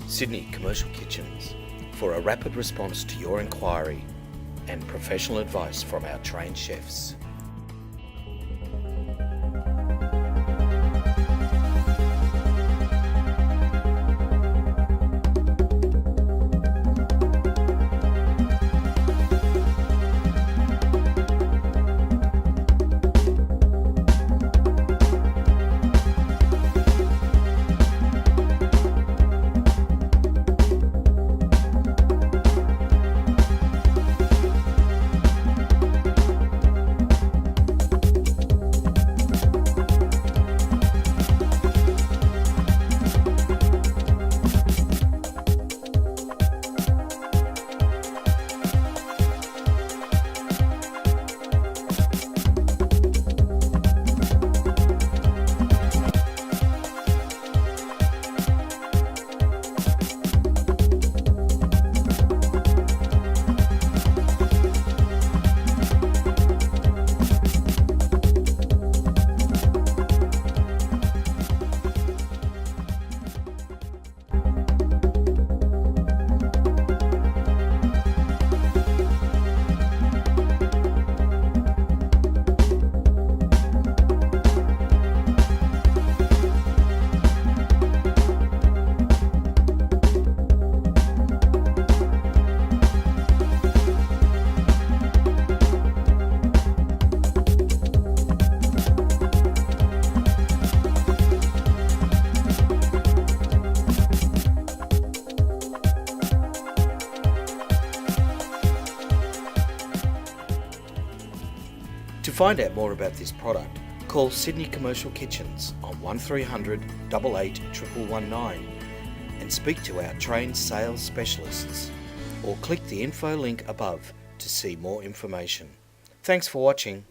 Sydney Commercial Kitchens, for a rapid response to your inquiry and professional advice from our trained chefs. To find out more about this product, call Sydney Commercial Kitchens on 1300 88 1119 and speak to our trained sales specialists, or click the info link above to see more information. Thanks for watching.